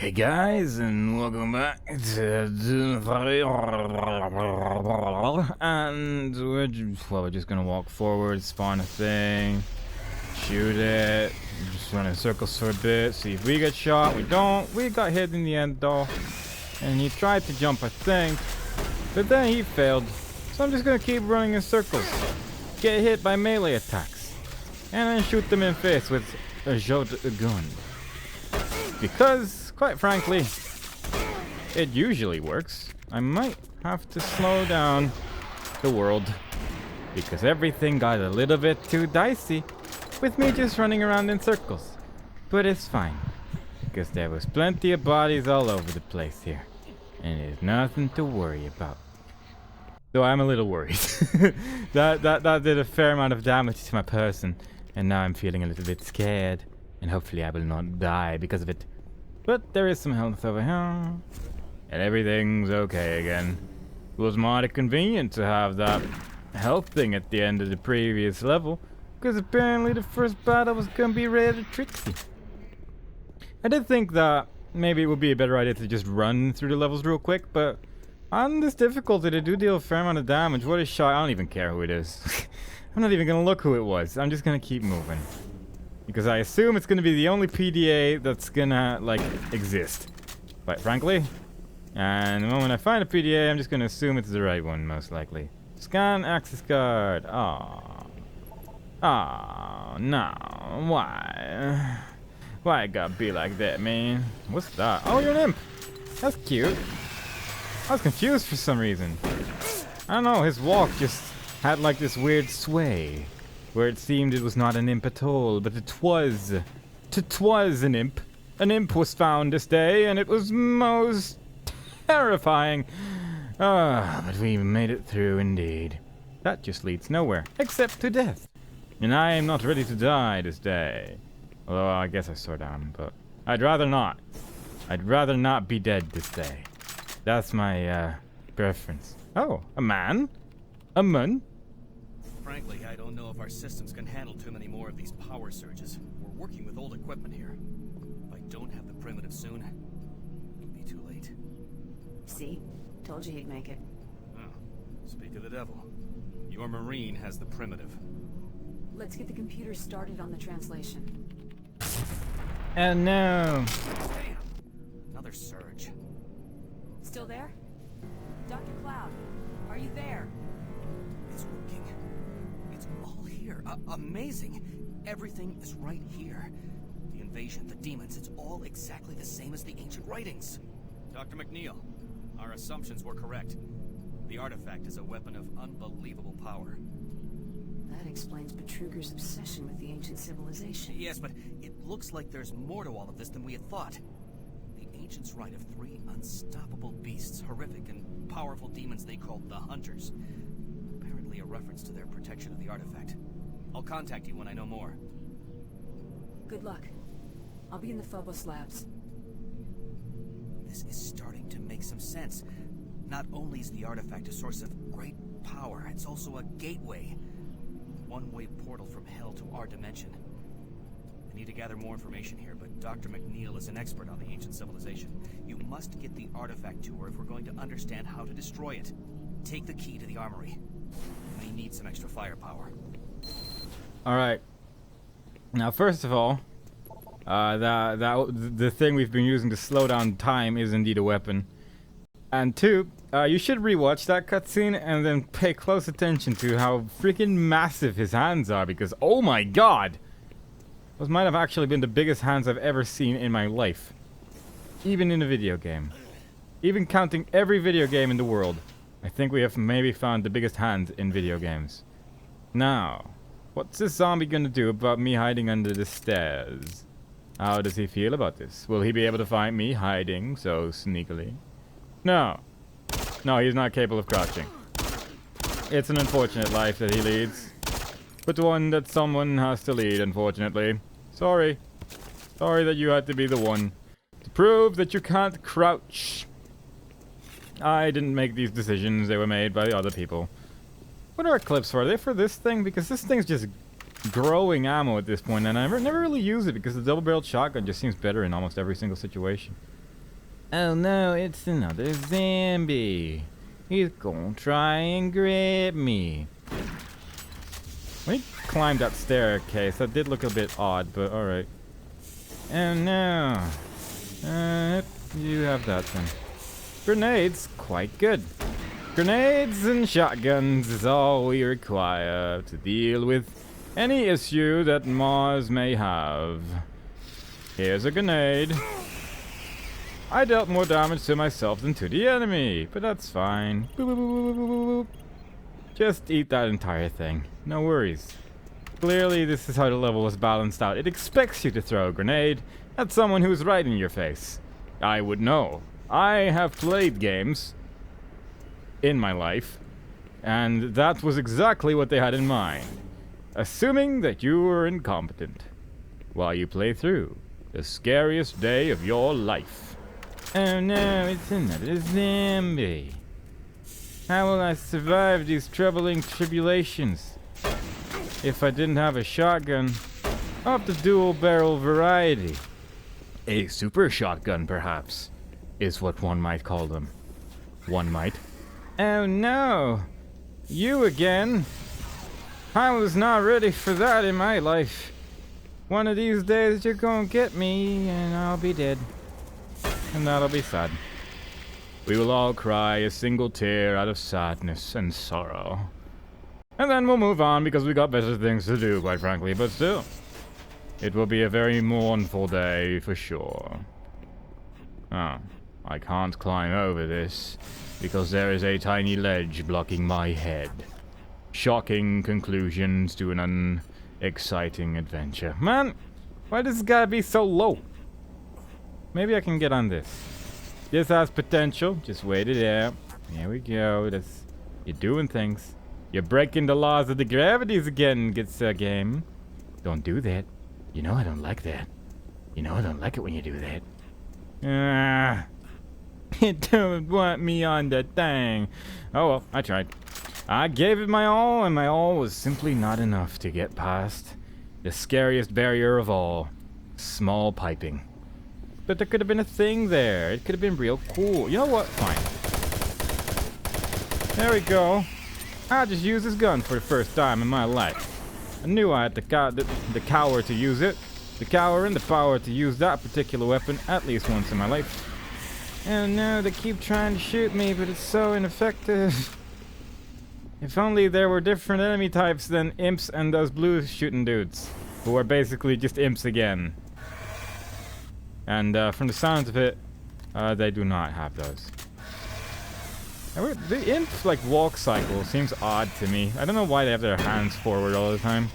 Hey guys, and welcome back to and we're just gonna walk forward, spawn a thing, shoot it, just run in circles for a bit, see if we get shot. We don't. We got hit in the end though, and he tried to jump, I think, but then he failed. So I'm just gonna keep running in circles, get hit by melee attacks, and then shoot them in face with a gun. Because, quite frankly, it usually works. I might have to slow down the world because everything got a little bit too dicey with me just running around in circles. But it's fine because there was plenty of bodies all over the place here, and there's nothing to worry about. Though I'm a little worried. that did a fair amount of damage to my person, and now I'm feeling a little bit scared. And hopefully I will not die because of it. But there is some health over here. And everything's okay again. It was mighty convenient to have that health thing at the end of the previous level, because apparently the first battle was gonna be rather tricksy. I did think that maybe it would be a better idea to just run through the levels real quick, but on this difficulty they do deal a fair amount of damage. What a shot. I don't even care who it is. I'm not even gonna look who it was. I'm just gonna keep moving. Because I assume it's going to be the only PDA that's going to, like, exist. Quite frankly. And the moment I find a PDA, I'm just going to assume it's the right one, most likely. Scan access card. Oh. Oh, no. Why? Why it gotta be like that, man? What's that? Oh, you're an imp. That's cute. I was confused for some reason. I don't know, his walk just had, like, this weird sway. Where it seemed it was not an imp at all, but it was. Twas an imp. An imp was found this day, and it was most terrifying. But we made it through indeed. That just leads nowhere, except to death. And I am not ready to die this day. Although I guess I sort of am, but I'd rather not. I'd rather not be dead this day. That's my, preference. Oh, a man? A man? Frankly, I don't know if our systems can handle too many more of these power surges. We're working with old equipment here. If I don't have the primitive soon, it'll be too late. See? Told you he'd make it. Oh, speak of the devil. Your Marine has the primitive. Let's get the computer started on the translation. And no. Damn! Another surge. Still there? Dr. Cloud, are you there? It's working. It's all here. Amazing. Everything is right here. The invasion, the demons, it's all exactly the same as the ancient writings. Dr. McNeil, our assumptions were correct. The artifact is a weapon of unbelievable power. That explains Betruger's obsession with the ancient civilization. Yes, but it looks like there's more to all of this than we had thought. The ancients write of 3 unstoppable beasts, horrific and powerful demons they called the Hunters. Apparently a reference to their protection of the artifact. I'll contact you when I know more. Good luck. I'll be in the Phobos labs. This is starting to make some sense. Not only is the artifact a source of great power, it's also a gateway. One-way portal from hell to our dimension. I need to gather more information here, but Dr. McNeil is an expert on the ancient civilization. You must get the artifact to her if we're going to understand how to destroy it. Take the key to the armory. We need some extra firepower. Alright. Now, first of all, the thing we've been using to slow down time is indeed a weapon. And 2, you should rewatch that cutscene and then pay close attention to how freaking massive his hands are, because oh my god! Those might have actually been the biggest hands I've ever seen in my life. Even in a video game. Even counting every video game in the world. I think we have maybe found the biggest hands in video games. Now, what's this zombie gonna do about me hiding under the stairs? How does he feel about this? Will he be able to find me hiding so sneakily? No. No, he's not capable of crouching. It's an unfortunate life that he leads. But one that someone has to lead, unfortunately. Sorry. Sorry that you had to be the one to prove that you can't crouch. I didn't make these decisions, they were made by other people. What are clips for? Are they for this thing? Because this thing's just growing ammo at this point, and I never really use it because the double-barreled shotgun just seems better in almost every single situation. Oh no, it's another zombie. He's gonna try and grab me. When he climbed that staircase, that did look a bit odd, but alright. Oh no. You have that then. Grenades, quite good. Grenades and shotguns is all we require to deal with any issue that Mars may have. Here's a grenade. I dealt more damage to myself than to the enemy, but that's fine. Boop, boop, boop, boop, boop, boop. Just eat that entire thing. No worries. Clearly, this is how the level was balanced out. It expects you to throw a grenade at someone who's right in your face. I would know. I have played games in my life, and that was exactly what they had in mind. Assuming that you were incompetent while you play through the scariest day of your life. Oh no, it's another zombie. How will I survive these troubling tribulations? If I didn't have a shotgun of the dual barrel variety. A super shotgun, perhaps, is what one might call them. One might. Oh no! You again? I was not ready for that in my life. One of these days you're gonna get me and I'll be dead. And that'll be sad. We will all cry a single tear out of sadness and sorrow. And then we'll move on because we got better things to do, quite frankly, but still. It will be a very mournful day for sure. Oh, I can't climb over this because there is a tiny ledge blocking my head. Shocking conclusions to an unexciting adventure. Man, why does this gotta be so low? Maybe I can get on this. This has potential. Just wait it out. Here we go. You're doing things. You're breaking the laws of the gravities again, game. Don't do that. You know I don't like that. You know I don't like it when you do that. You don't want me on the thing. Oh well, I tried. I gave it my all, and my all was simply not enough to get past the scariest barrier of all. Small piping. But there could have been a thing there. It could have been real cool. You know what? Fine. There we go. I just used this gun for the first time in my life. I knew I had the cower to use it. The cower and the power to use that particular weapon at least once in my life. Oh no, they keep trying to shoot me, but it's so ineffective. If only there were different enemy types than imps and those blue shooting dudes, who are basically just imps again. And from the sounds of it, they do not have those. The imp walk cycle seems odd to me. I don't know why they have their hands forward all the time.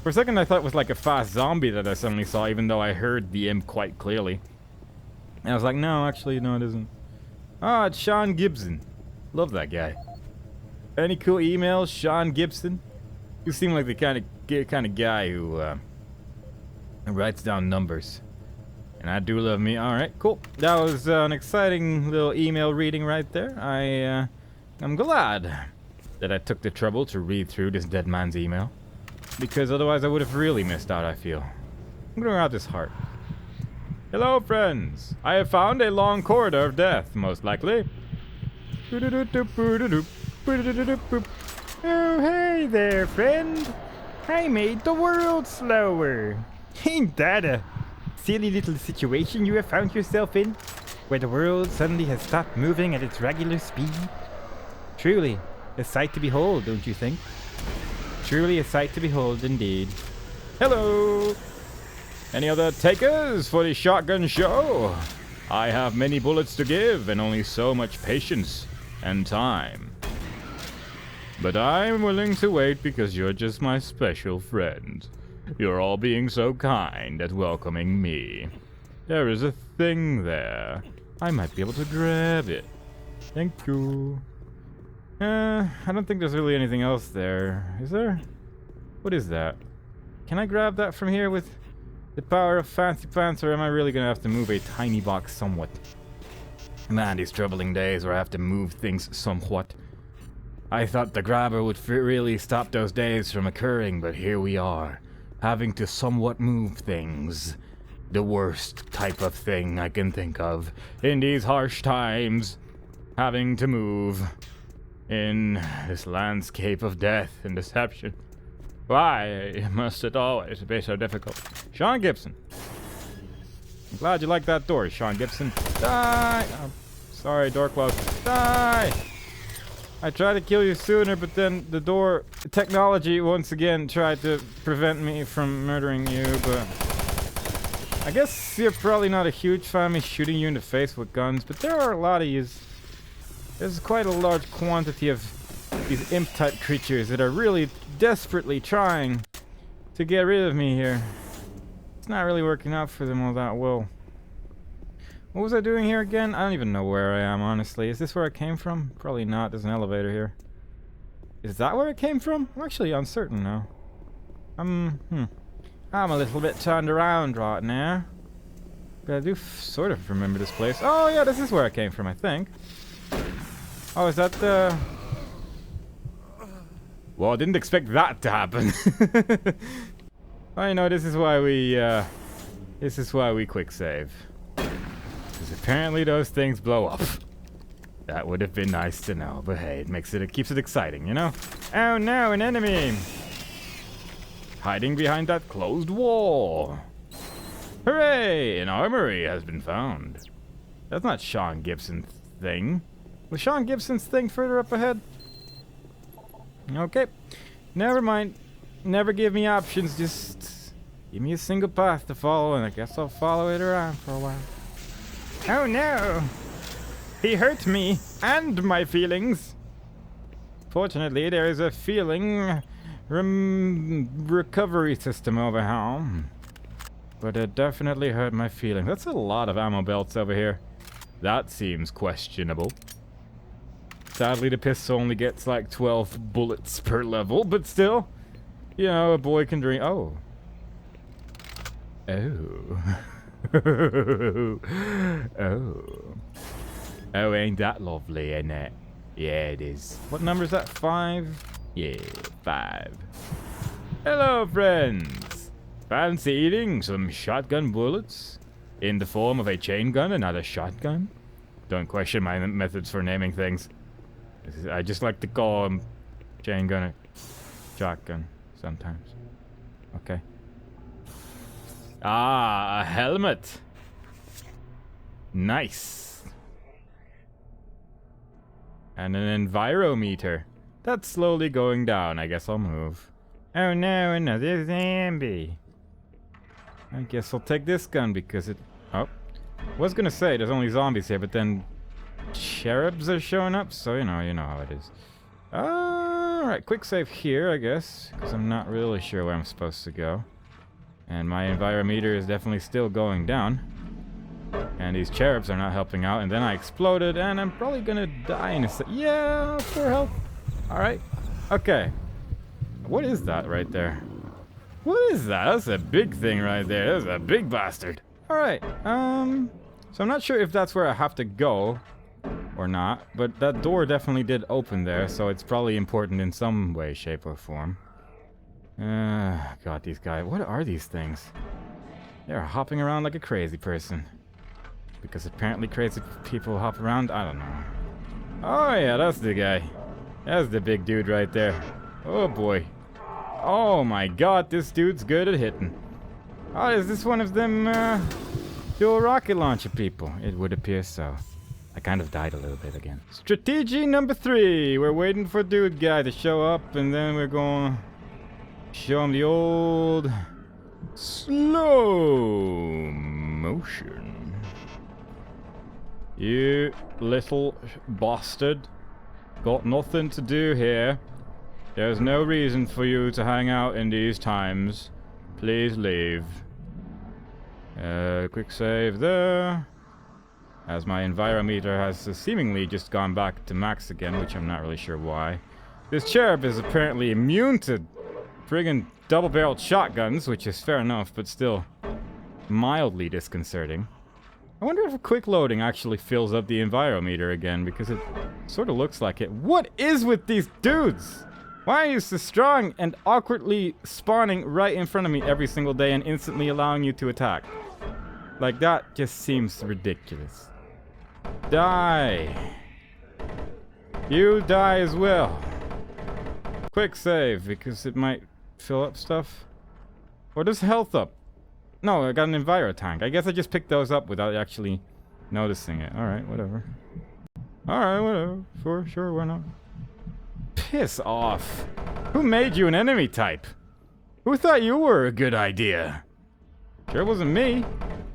For a second I thought it was like a fast zombie that I suddenly saw, even though I heard the imp quite clearly. And I was like, no, actually, no, it isn't. Ah, it's Sean Gibson. Love that guy. Any cool emails, Sean Gibson? You seem like the kind of guy who writes down numbers. And I do love me. All right, cool. That was an exciting little email reading right there. I'm glad that I took the trouble to read through this dead man's email, because otherwise I would have really missed out, I feel. I'm gonna grab this heart. Hello, friends. I have found a long corridor of death, most likely. Oh, hey there, friend. I made the world slower. Ain't that a silly little situation you have found yourself in, where the world suddenly has stopped moving at its regular speed? Truly, a sight to behold, don't you think? Truly a sight to behold indeed. Hello! Any other takers for the shotgun show? I have many bullets to give and only so much patience and time. But I'm willing to wait because you're just my special friend. You're all being so kind at welcoming me. There is a thing there. I might be able to grab it. Thank you. I don't think there's really anything else there. Is there? What is that? Can I grab that from here with the power of Fancy Pants, or am I really gonna have to move a tiny box somewhat? Man, these troubling days where I have to move things somewhat. I thought the grabber would really stop those days from occurring, but here we are, having to somewhat move things. the worst type of thing I can think of in these harsh times. Having to move in this landscape of death and deception. Why must it always be so difficult? Sean Gibson. I'm glad you like that door, Sean Gibson. Die! Oh, sorry, door closed. Die! I tried to kill you sooner, but then the door technology once again tried to prevent me from murdering you, but I guess you're probably not a huge fan of me shooting you in the face with guns, but there are a lot of yous. There's quite a large quantity of these imp-type creatures that are really desperately trying to get rid of me here. It's not really working out for them all that well. What was I doing here again? I don't even know where I am, honestly. Is this where I came from? Probably not. There's an elevator here. Is that where it came from? I'm actually uncertain now. I'm a little bit turned around right now. But I do sort of remember this place. Oh yeah, this is where I came from, I think. Oh, is that the... Well, I didn't expect that to happen. Oh, you know, this is why we quick save. Because apparently those things blow up. That would have been nice to know, but hey, it keeps it exciting, you know? Oh no, an enemy! Hiding behind that closed wall. Hooray! An armory has been found. That's not Sean Gibson's thing. Was Sean Gibson's thing further up ahead? Okay. Never mind. Never give me options, just give me a single path to follow, and I guess I'll follow it around for a while. Oh no! He hurt me, and my feelings! Fortunately, there is a feeling recovery system over here. But it definitely hurt my feelings. That's a lot of ammo belts over here. That seems questionable. Sadly, the pistol only gets like 12 bullets per level, but still, you know, a boy can dream. Oh. Oh. Oh. Oh, ain't that lovely, ain't it? Yeah, it is. What number is that? 5? Yeah, 5. Hello, friends. Fancy eating some shotgun bullets in the form of a chain gun and not a shotgun? Don't question my methods for naming things. I just like to call them chain gun or shotgun sometimes. Okay. Ah, a helmet. Nice. And an envirometer. That's slowly going down. I guess I'll move. Oh no, another zombie. I guess I'll take this gun because it... Oh. I was gonna say there's only zombies here, but then cherubs are showing up, so you know how it is. Alright, quick save here, I guess, because I'm not really sure where I'm supposed to go. And my envirometer is definitely still going down. And these cherubs are not helping out, and then I exploded, and I'm probably gonna die in a sec. Yeah, for help. Alright, okay. What is that right there? What is that? That's a big thing right there. That's a big bastard. Alright, so I'm not sure if that's where I have to go or not, but that door definitely did open there, so it's probably important in some way, shape, or form. God, these guys, what are these things? They're hopping around like a crazy person. Because apparently crazy people hop around, I don't know. Oh yeah, that's the guy. That's the big dude right there. Oh boy. Oh my god, this dude's good at hitting. Oh, is this one of them, dual rocket launcher people? It would appear so. I kind of died a little bit again. Strategy number 3. We're waiting for dude guy to show up, and then we're going to show him the old slow motion. You little bastard. Got nothing to do here. There's no reason for you to hang out in these times. Please leave. Quick save there. As my envirometer has seemingly just gone back to max again, which I'm not really sure why. This cherub is apparently immune to friggin' double-barreled shotguns, which is fair enough, but still mildly disconcerting. I wonder if a quick loading actually fills up the envirometer again, because it sort of looks like it. What is with these dudes? Why are you so strong and awkwardly spawning right in front of me every single day and instantly allowing you to attack? Like, that just seems ridiculous. Die. You die as well. Quick save, because it might fill up stuff. Or does health up? No, I got an Enviro tank. I guess I just picked those up without actually noticing it. Alright, whatever. Alright, whatever. Sure, why not? Piss off. Who made you an enemy type? Who thought you were a good idea? Sure wasn't me.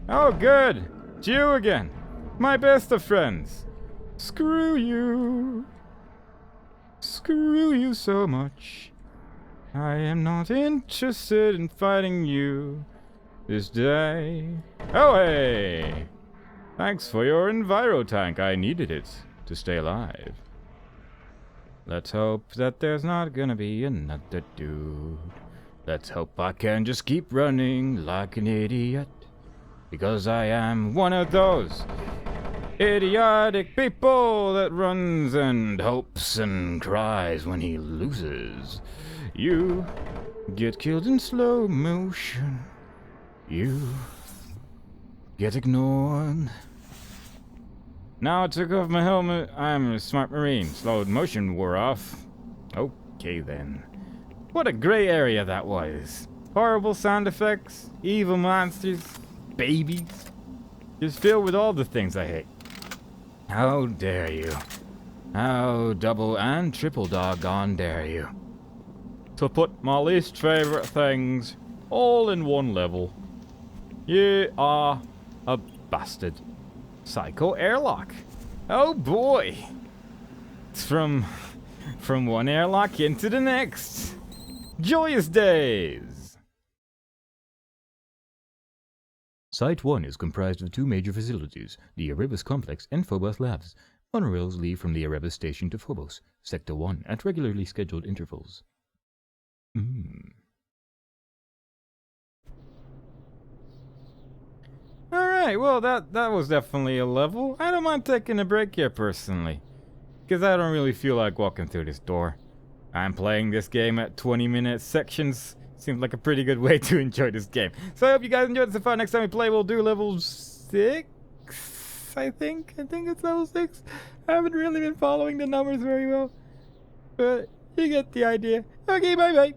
Oh, good. It's you again. My best of friends. Screw you. Screw you so much. I am not interested in fighting you this day. Oh, hey. Thanks for your Enviro tank. I needed it to stay alive. Let's hope that there's not gonna be another dude. Let's hope I can just keep running like an idiot. Because I am one of those idiotic people that runs and hopes and cries when he loses. You get killed in slow motion. You get ignored. Now I took off my helmet. I'm a smart marine. Slowed motion wore off. Okay then. What a great area that was. Horrible sound effects, evil monsters, babies. Just filled with all the things I hate. How dare you? How double and triple doggone dare you? To put my least favorite things all in one level. You are a bastard. Psycho airlock. Oh boy. It's from one airlock into the next. Joyous days. Site 1 is comprised of two major facilities, the Erebus Complex and Phobos Labs. Monorails leave from the Erebus station to Phobos, Sector 1, at regularly scheduled intervals. Alright, well that was definitely a level. I don't mind taking a break here personally. Because I don't really feel like walking through this door. I'm playing this game at 20-minute sections. Seems like a pretty good way to enjoy this game. So I hope you guys enjoyed. So far, next time we play, we'll do level 6. I think it's level 6. I haven't really been following the numbers very well. But you get the idea. Okay, bye-bye.